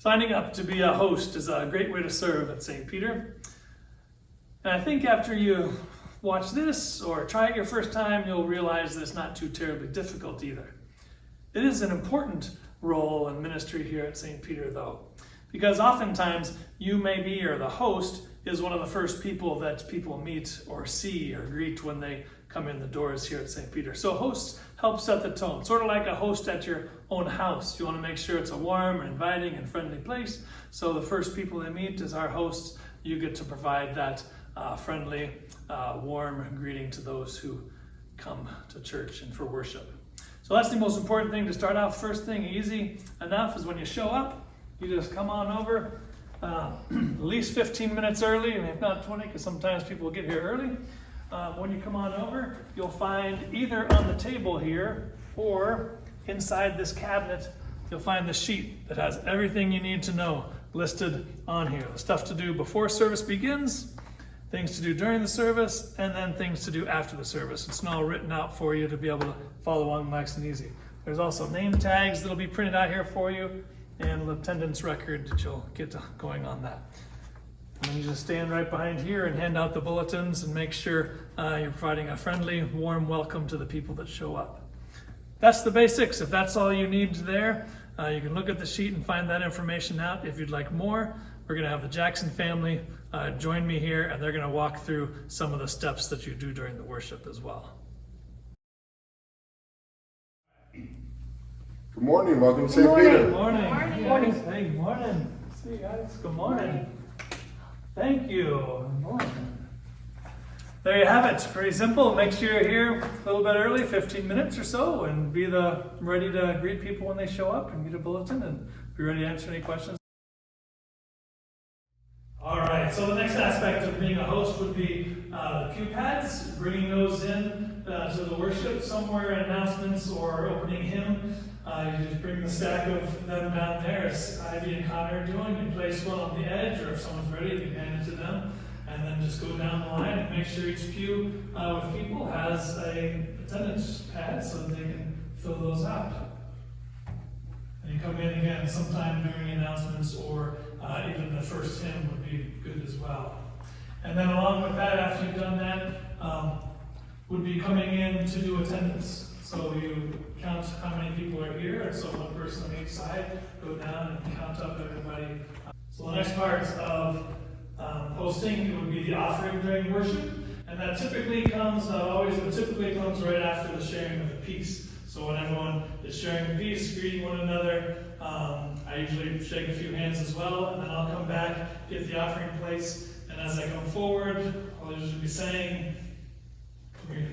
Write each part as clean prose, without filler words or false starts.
Signing up to be a host is a great way to serve at St. Peter. And I think after you watch this or try it your first time, you'll realize that it's not too terribly difficult either. It is an important role in ministry here at St. Peter though, because oftentimes you may be, or the host is one of the first people that people meet or see or greet when they come in the doors here at St. Peter. So hosts help set the tone, sort of like a host at your own house. You want to make sure it's a warm, inviting, and friendly place. So the first people they meet is our hosts. You get to provide that friendly, warm greeting to those who come to church and for worship. So that's the most important thing to start off. First thing, easy enough, is when you show up, you just come on over at least 15 minutes early, and if not 20, because sometimes people get here early. When you come on over, you'll find either on the table here or inside this cabinet, you'll find the sheet that has everything you need to know listed on here. The stuff to do before service begins, things to do during the service, and then things to do after the service. It's all written out for you to be able to follow along nice and easy. There's also name tags that'll be printed out here for you, and an attendance record that you'll get going on that. And then you just stand right behind here and hand out the bulletins and make sure you're providing a friendly, warm welcome to the people that show up. That's the basics. If that's all you need there, you can look at the sheet and find that information out. If you'd like more, we're going to have the Jackson family join me here, and they're going to walk through some of the steps that you do during the worship as well. Good morning. Welcome to St. Peter. Good morning. Good morning. Hey, good morning. See you guys. Good morning. Thank you. Good morning. There you have it. Pretty simple. Make sure you're here a little bit early, 15 minutes or so, and be ready to greet people when they show up and get a bulletin and be ready to answer any questions. All right, so the next aspect of being a host would be the pew pads, bringing those in to the worship, somewhere in announcements or opening hymn. You just bring the stack of them down there, as Ivy and Connor are doing, and place one on the edge, or if someone's ready, you can hand it to them, and then just go down the line and make sure each pew with people has a attendance pad so that they can fill those out. And you come in again sometime during the announcements, or even the first hymn would be good as well. And then along with that, after you've done that, would be coming in to do attendance. So you count how many people are here, and so one person on each side, go down and count up everybody. So the next part of hosting, it would be the offering during worship, and that typically comes, typically comes right after the sharing of the peace. So when everyone is sharing the peace, greeting one another, I usually shake a few hands as well, and then I'll come back, get the offering place, and as I come forward, I'll usually be saying,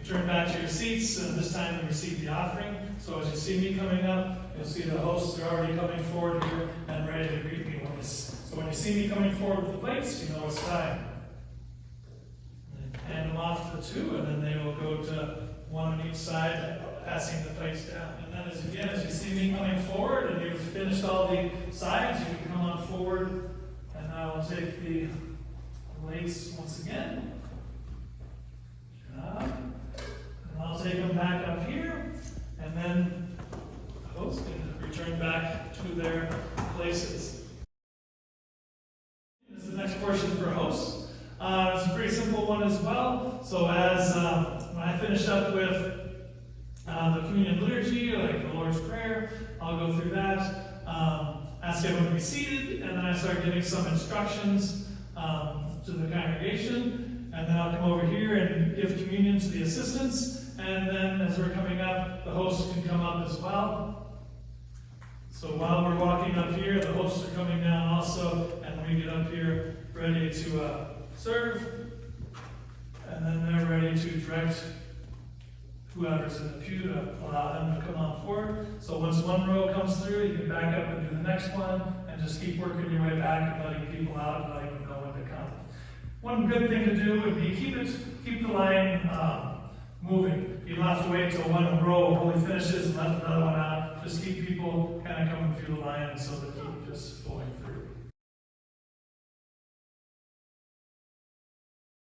turn back to your seats, and this time to receive the offering. So as you see me coming up, you'll see the hosts are already coming forward here and ready to greet me. So when you see me coming forward with the plates, you know it's time. And hand them off to the two, and then they will go to one on each side, passing the plates down. And then as you see me coming forward and you've finished all the sides, you can come on forward, and I will take the plates once again. And I'll take them back up here, and then the host can return back to their places. This is the next portion for hosts. It's a pretty simple one as well. So as when I finish up with the communion liturgy, like the Lord's Prayer, I'll go through that, ask everyone to be seated, and then I start giving some instructions to the congregation. And then I'll come over here and give communion to the assistants. And then as we're coming up, the hosts can come up as well. So while we're walking up here, the hosts are coming down also. And we get up here ready to serve. And then they're ready to direct whoever's in the pew to allow them to come on forward. So once one row comes through, you can back up and do the next one. And just keep working your way back and letting people out and letting them know when to come. One good thing to do would be keep the line moving. You don't have to wait till one row fully finishes and let another one out. Just keep people kind of coming through the line so that you just flowing